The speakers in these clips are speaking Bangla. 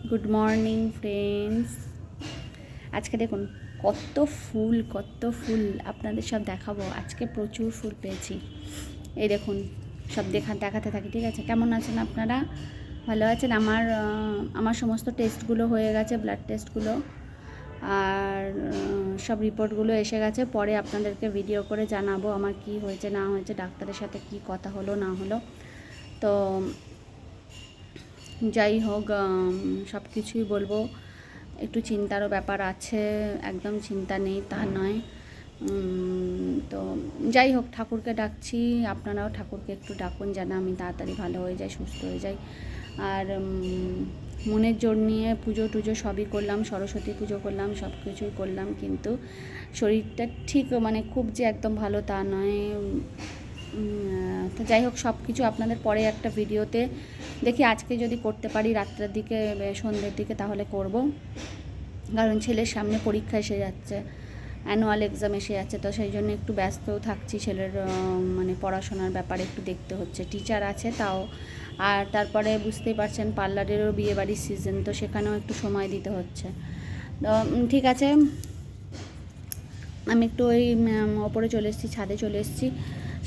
Good morning friends. আজকে দেখুন কত ফুল আপনাদের সব দেখাবো। আজকে প্রচুর ফুল পেয়েছি। এই দেখুন, সব দেখাতে থাকি, ঠিক আছে? কেমন আছেন আপনারা? ভালো আছেন? আমার সমস্ত টেস্টগুলো হয়ে গেছে, ব্লাড টেস্টগুলো, আর সব রিপোর্টগুলো এসে গেছে। পরে আপনাদেরকে ভিডিও করে জানাবো আমার কি হয়েছে না হয়েছে, ডাক্তারের সাথে কি কথা হলো না হলো। তো যাই হোক, সব কিছুই বলবো। একটু চিন্তারও ব্যাপার আছে, একদম চিন্তা নেই তা নয়। তো যাই হোক, ঠাকুরকে ডাকছি, আপনারাও ঠাকুরকে একটু ডাকুন যেন আমি তাড়াতাড়ি ভালো হয়ে যাই, সুস্থ হয়ে যাই। আর মনের জোর নিয়ে পুজো টুজো সবই করলাম, সরস্বতী পুজো করলাম, সব কিছুই করলাম, কিন্তু শরীরটা ঠিক মানে খুব যে একদম ভালো তা নয়। তো যাই হোক, সব কিছু আপনাদের পরে একটা ভিডিওতে দেখি, আজকে যদি করতে পারি রাত্রের দিকে, সন্ধ্যের দিকে, তাহলে করব। কারণ ছেলের সামনে পরীক্ষা এসে যাচ্ছে, অ্যানুয়াল এক্সাম এসে যাচ্ছে, তো সেই জন্য একটু ব্যস্তও থাকছি। ছেলের মানে পড়াশোনার ব্যাপারে একটু দেখতে হচ্ছে। টিচার আছে তাও, আর তারপরে বুঝতেই পারছেন পার্লারেরও বিয়েবাড়ির সিজন, তো সেখানেও একটু সময় দিতে হচ্ছে। তো ঠিক আছে, আমি একটু ওই ওপরে চলে এসেছি, ছাদে চলে এসেছি।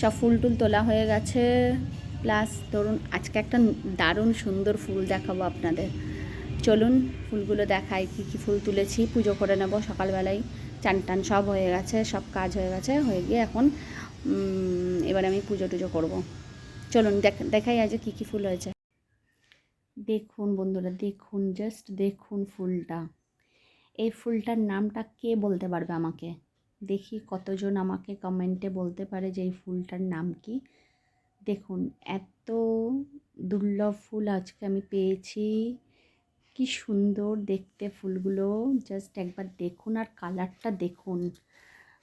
সব ফুল টুল তোলা হয়ে গেছে। প্লাস ধরুন আজকে একটা দারুণ সুন্দর ফুল দেখাবো আপনাদের। চলুন ফুলগুলো দেখাই, কী কী ফুল তুলেছি। পুজো করে নেব সকালবেলায়, চান টান সব হয়ে গেছে, সব কাজ হয়ে গেছে, হয়ে গিয়ে এখন এবার আমি পুজো টুজো করবো। চলুন দেখাই আজ কী কী ফুল হয়েছে। দেখুন বন্ধুরা, দেখুন, জাস্ট দেখুন ফুলটা। এই ফুলটার নামটা কে বলতে পারবে আমাকে? দেখি কতজন আমাকে কমেন্টে বলতে পারে যে এই ফুলটার নাম কি। দেখুন, এত দুর্লভ ফুল আজকে আমি পেয়েছি। কি সুন্দর দেখতে ফুলগুলো, জাস্ট একবার দেখুন, আর কালারটা দেখুন।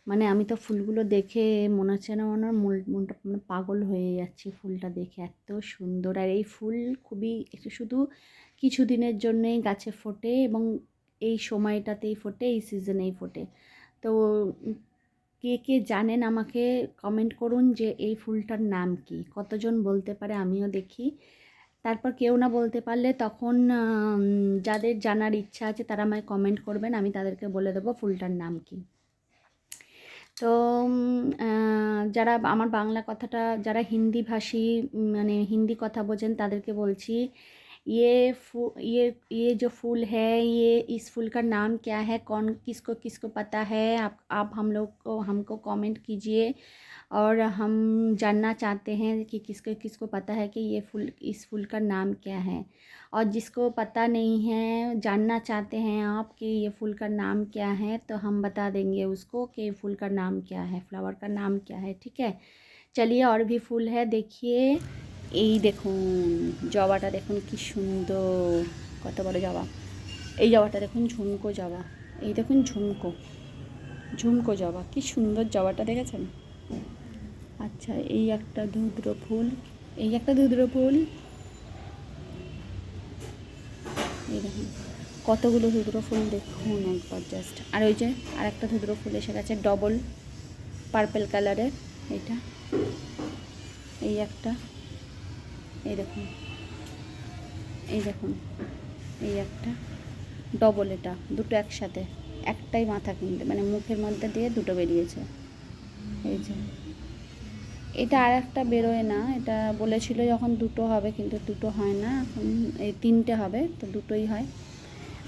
মানে আমি তো ফুলগুলো দেখে মনে হচ্ছে না, আমার মনটা মানে পাগল হয়ে যাচ্ছে ফুলটা দেখে, এত সুন্দর। আর এই ফুল খুবই একটু শুধু কিছু দিনের জন্যেই গাছে ফোটে, এবং এই সময়টাতেই ফোটে, এই সিজনেই ফোটে। তো কে কে জানেন আমাকে কমেন্ট করুন যে এই ফুলটার নাম কি, কতজন বলতে পারে আমিও দেখি। তারপর কেউ না বলতে পারলে তখন যাদের জানার ইচ্ছা আছে তারা আমায় কমেন্ট করবেন, আমি তাদেরকে বলে দেবো ফুলটার নাম কি। তো যারা আমার বাংলা কথাটা, যারা হিন্দি ভাষী মানে হিন্দি কথা বোঝেন তাদেরকে বলছি, ये फू ये जो फूल है, ये इस फूल का नाम क्या है, कौन किसको किसको पता है, आप हम लोग को हमको कमेंट कीजिए। और हम जानना चाहते हैं कि किसको किसको पता है कि ये फूल, इस फूल का नाम क्या है। और जिसको पता नहीं है, जानना चाहते हैं आप कि ये फूल का नाम क्या है, तो हम बता देंगे उसको कि फूल का नाम क्या है, फ्लावर का नाम क्या है, ठीक है। चलिए, और भी फूल है, देखिए। এই দেখুন জবাটা, দেখুন কি সুন্দর, কত বড় জবা। এই জবাটা দেখুন, ঝুমকো জবা। এই দেখুন ঝুমকো ঝুমকো জবা, কি সুন্দর জবাটা, দেখেছেন? আচ্ছা, এই একটা ধুদ্র ফুল, এই একটা ধুদ্র ফুল, এই দেখুন কতগুলো ধুদ্র ফুল, দেখুন একবার জাস্ট। আর ওই যে আর একটা ধুদ্র ফুল এসে গেছে, ডবল পার্পেল কালারের, এইটা, এই একটা, এই দেখুন, এই দেখুন, এই একটা ডবল, এটা দুটো একসাথে, একটাই মাথা কিনতে মানে মুখের মধ্যে দিয়ে দুটো বেরিয়েছে। এই যে এটা আর একটা বেরোয় না, এটা বলেছিল যখন দুটো হবে, কিন্তু দুটো হয় না, এখন এই তিনটে হবে, তো দুটোই হয়।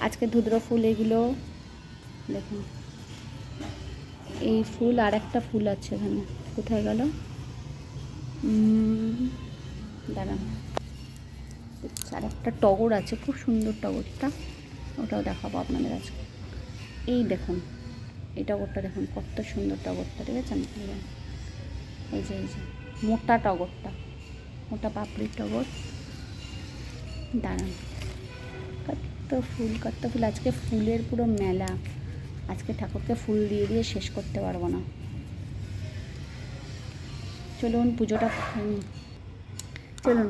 আজকে ধুদ্র ফুল এগুলো দেখুন। এই ফুল, আর একটা ফুল আছে এখানে, কোথায় গেল? দাঁড়ান, আর একটা টগর আছে, খুব সুন্দর টগরটা, ওটাও দেখাবো আপনাদের আজকে। এই দেখুন, এই টগরটা দেখুন, কত সুন্দর টগরটা, দেখেছেন? এই যে মোটা টগরটা, মোটা পাপড়ির টগর। দাঁড়ান, কত ফুল, কত ফুল, আজকে ফুলের পুরো মেলা। আজকে ঠাকুরকে ফুল দিয়ে দিয়ে শেষ করতে পারবো না। চলুন পুজোটা, চলুন।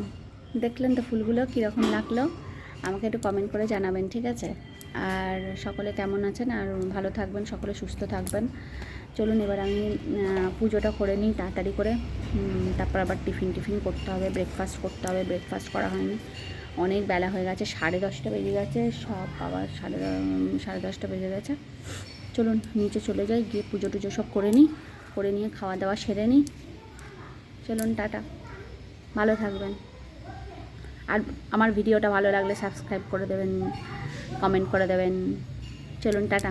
দেখলেন তো ফুলগুলো কীরকম লাগলো, আমাকে একটু কমেন্ট করে জানাবেন, ঠিক আছে? আর সকলে কেমন আছেন, আর ভালো থাকবেন, সকলে সুস্থ থাকবেন। চলুন এবার আমি পুজোটা করে নিই তাড়াতাড়ি করে, তারপর আবার টিফিন করতে হবে, ব্রেকফাস্ট করতে হবে, ব্রেকফাস্ট করা হয়নি, অনেক বেলা হয়ে গেছে, 10:30 বেজে গেছে, সব বাবা 10:30 বেজে গেছে। চলুন নিচে চলে যাই, গিয়ে পুজো টুজো সব করে নিয়ে খাওয়া দাওয়া সেরে নিই। চলুন টাটা, ভালো থাকবেন। আর আমার ভিডিওটা ভালো লাগলে সাবস্ক্রাইব করে দেবেন, কমেন্ট করে দেবেন। চলুন টাটা।